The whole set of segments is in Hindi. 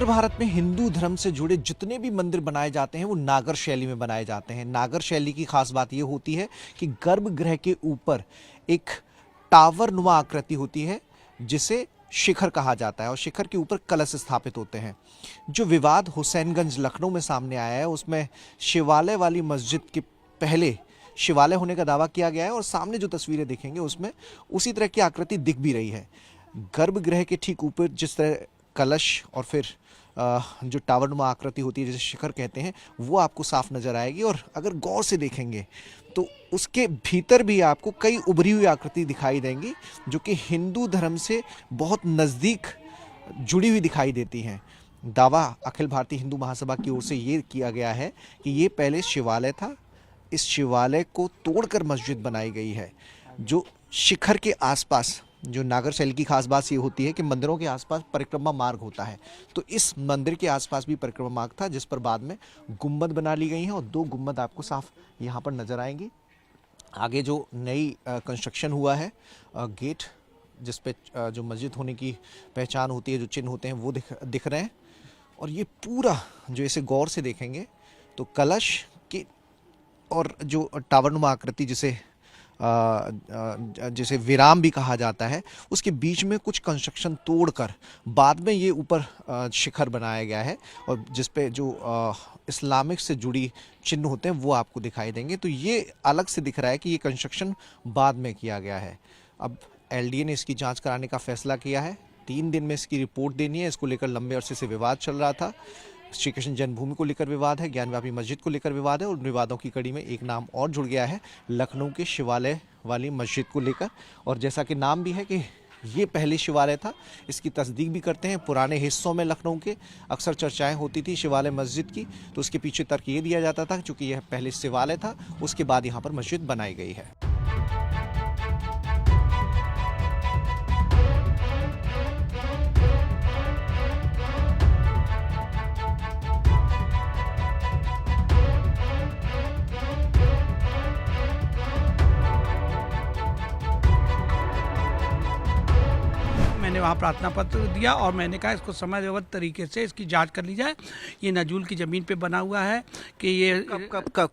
उत्तर भारत में हिंदू धर्म से जुड़े जितने भी मंदिर बनाए जाते हैं वो नागर शैली में बनाए जाते हैं। नागर शैली की खास बात यह होती है कि गर्भगृह के ऊपर एक टावर नुमा आकृति होती है जिसे शिखर कहा जाता है और शिखर के ऊपर कलश स्थापित होते हैं। जो विवाद हुसैनगंज लखनऊ में सामने आया है उसमें शिवालय वाली मस्जिद के पहले शिवालय होने का दावा किया गया है और सामने जो तस्वीरें दिखेंगे उसमें उसी तरह की आकृति दिख भी रही है। गर्भगृह के ठीक ऊपर जिस तरह कलश और फिर जो टावरनुमा आकृति होती है जिसे शिखर कहते हैं वो आपको साफ नजर आएगी और अगर गौर से देखेंगे तो उसके भीतर भी आपको कई उभरी हुई आकृति दिखाई देंगी जो कि हिंदू धर्म से बहुत नज़दीक जुड़ी हुई दिखाई देती हैं। दावा अखिल भारतीय हिंदू महासभा की ओर से ये किया गया है कि ये पहले शिवालय था, इस शिवालय को तोड़कर मस्जिद बनाई गई है। जो शिखर के आसपास जो नागर शैली की खास बात ये होती है कि मंदिरों के आसपास परिक्रमा मार्ग होता है, तो इस मंदिर के आसपास भी परिक्रमा मार्ग था जिस पर बाद में गुंबद बना ली गई हैं और दो गुंबद आपको साफ यहाँ पर नजर आएंगी। आगे जो नई कंस्ट्रक्शन हुआ है गेट जिस पे जो मस्जिद होने की पहचान होती है, जो चिन्ह होते हैं वो दिख रहे हैं और ये पूरा जो इसे गौर से देखेंगे तो कलश के और जो टावरनुमा आकृति जिसे विराम भी कहा जाता है उसके बीच में कुछ कंस्ट्रक्शन तोड़कर बाद में ये ऊपर शिखर बनाया गया है और जिस पे जो इस्लामिक से जुड़ी चिन्ह होते हैं वो आपको दिखाई देंगे। तो ये अलग से दिख रहा है कि ये कंस्ट्रक्शन बाद में किया गया है। अब एलडीए ने इसकी जांच कराने का फैसला किया है। 3 दिन में इसकी रिपोर्ट देनी है। इसको लेकर लंबे अरसे से विवाद चल रहा था। श्री कृष्ण जन्मभूमि को लेकर विवाद है, ज्ञानव्यापी मस्जिद को लेकर विवाद है और विवादों की कड़ी में एक नाम और जुड़ गया है लखनऊ के शिवालय वाली मस्जिद को लेकर। और जैसा कि नाम भी है कि ये पहले शिवालय था, इसकी तस्दीक भी करते हैं। पुराने हिस्सों में लखनऊ के अक्सर चर्चाएं होती थी शिवालय मस्जिद की, तो उसके पीछे तर्क ये दिया जाता था चूँकि यह पहले शिवालय था, उसके बाद यहाँ पर मस्जिद बनाई गई है। मैंने वहाँ प्रार्थना पत्र दिया और मैंने कहा इसको समयबद्ध तरीके से इसकी जांच कर ली जाए। ये नजूल की ज़मीन पे बना हुआ है कि ये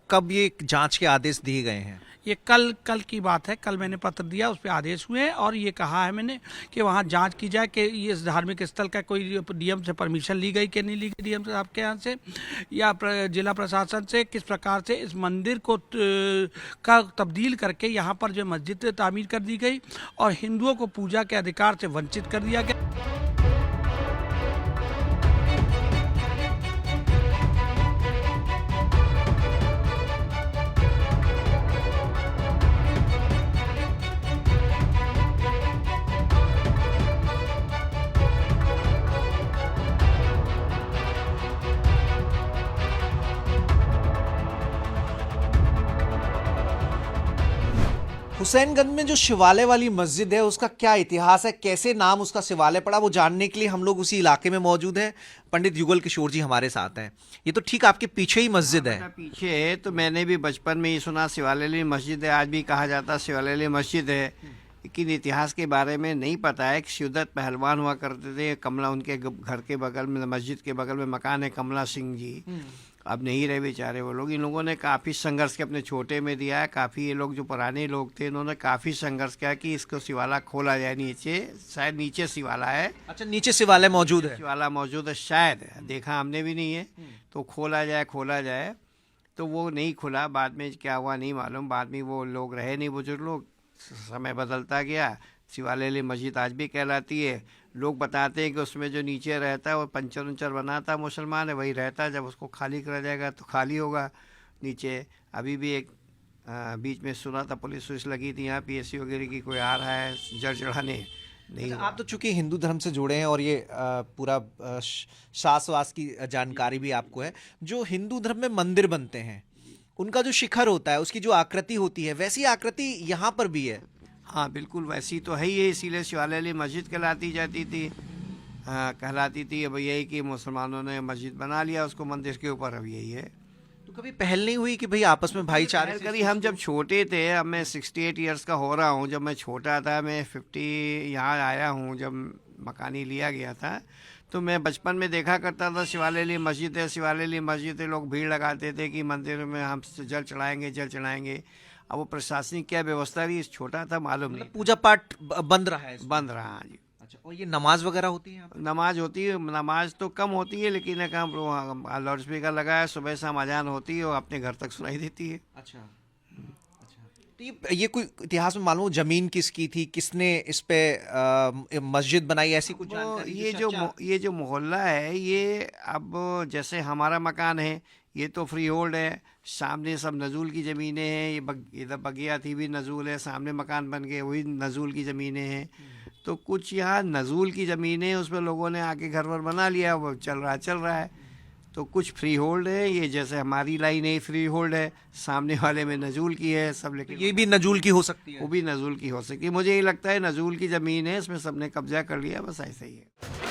कब ये जांच के आदेश दिए गए हैं? ये कल की बात है। कल मैंने पत्र दिया, उस पर आदेश हुए हैं और ये कहा है मैंने कि वहाँ जांच की जाए कि ये इस धार्मिक स्थल का कोई डीएम से परमिशन ली गई कि नहीं ली गई, डीएम से आपके यहाँ से या जिला प्रशासन से, किस प्रकार से इस मंदिर को का तब्दील करके यहाँ पर जो मस्जिद तामीर कर दी गई और हिंदुओं को पूजा के अधिकार से वंचित कर दिया गया। हुसैनगंज में जो शिवालय वाली मस्जिद है उसका क्या इतिहास है, कैसे नाम उसका शिवालय पड़ा, वो जानने के लिए हम लोग उसी इलाके में मौजूद हैं। पंडित युगल किशोर जी हमारे साथ हैं। ये तो ठीक आपके पीछे ही मस्जिद है। पीछे है तो मैंने भी बचपन में ही सुना शिवालय मस्जिद है, आज भी कहा जाता शिवालय मस्जिद है, लेकिन इतिहास के बारे में नहीं पता है। शिवदत्त पहलवान हुआ करते थे, कमला उनके घर के बगल में मस्जिद के बगल में मकान है कमला सिंह जी, अब नहीं रहे बेचारे वो लोग। इन लोगों ने काफ़ी संघर्ष के अपने छोटे में दिया है। काफ़ी ये लोग जो पुराने लोग थे इन्होंने काफ़ी संघर्ष किया कि इसको शिवाला खोला जाए। नीचे शायद नीचे शिवाला है। अच्छा, नीचे शिवालय मौजूद है? शिवाला मौजूद है शायद, देखा हमने भी नहीं है। तो खोला जाए तो वो नहीं खुला। बाद में क्या हुआ नहीं मालूम। बाद में वो लोग रहे नहीं, बुजुर्ग लोग, समय बदलता गया। शिवालय मस्जिद आज भी कहलाती है। लोग बताते हैं कि उसमें जो नीचे रहता है वो पंचर उंचर बनाता मुसलमान है, वही रहता है। जब उसको खाली करा जाएगा तो खाली होगा नीचे। अभी भी एक बीच में सुना था पुलिस लगी थी यहाँ, पीएससी वगैरह की कोई आ रहा है जड़ चढ़ाने। नहीं, आप तो चूंकि हिंदू धर्म से जुड़े हैं और ये पूरा शासवास की जानकारी भी आपको है। जो हिंदू धर्म में मंदिर बनते हैं उनका जो शिखर होता है उसकी जो आकृति होती है वैसी आकृति यहाँ पर भी है? हाँ बिल्कुल वैसी तो है ही है, इसीलिए शिवालय मस्जिद कहलाती जाती थी। कहलाती थी। अब यही कि मुसलमानों ने मस्जिद बना लिया उसको मंदिर के ऊपर, अब यही है। तो कभी पहल नहीं हुई कि भाई आपस में भाईचारे से? कभी हम जब छोटे थे, अब मैं 68 ईयर्स का हो रहा हूँ, जब मैं छोटा था मैं 50 यहाँ आया हूँ जब मकानी लिया गया था, तो मैं बचपन में देखा करता था शिवालय मस्जिद है, शिवालय मस्जिद है, लोग भीड़ लगाते थे कि मंदिर में हम जल चढ़ाएंगे, जल चढ़ाएंगे। अब वो प्रशासनिक क्या व्यवस्था रही, छोटा था, मालूम नहीं, पूजा पाठ बंद रहा है इसमें? बंद रहा। हाँ जी। अच्छा, और ये नमाज वगैरह होती है यहाँ पे? नमाज होती है, नमाज तो कम होती है, लेकिन एक लाउड स्पीकर लगा है, सुबह शाम अजान होती है और अपने घर तक सुनाई देती है। अच्छा, तो ये कोई इतिहास में मालूम हो जमीन किसकी थी, किसने इस पे मस्जिद बनाई, ऐसी कुछ जानकारी? ये जो मोहल्ला है, ये अब जैसे हमारा मकान है, ये तो फ्री होल्ड है, सामने सब नजूल की ज़मीनें हैं, ये इधर बगिया थी भी नजूल है, सामने मकान बन गए वही नजूल की ज़मीनें हैं। तो कुछ यहाँ नजूल की ज़मीनें, उसमें लोगों ने आके घर वर बना लिया, वो चल रहा है। तो कुछ फ्री होल्ड है, ये जैसे हमारी लाइन है फ्री होल्ड है, सामने वाले में नजूल की है सब, लेकिन ये भी नजूल की हो सकती है? वो भी नजूल की हो सकती है। मुझे ये लगता है नजूल की ज़मीन है, इसमें सबने कब्जा कर लिया, बस ऐसा ही है।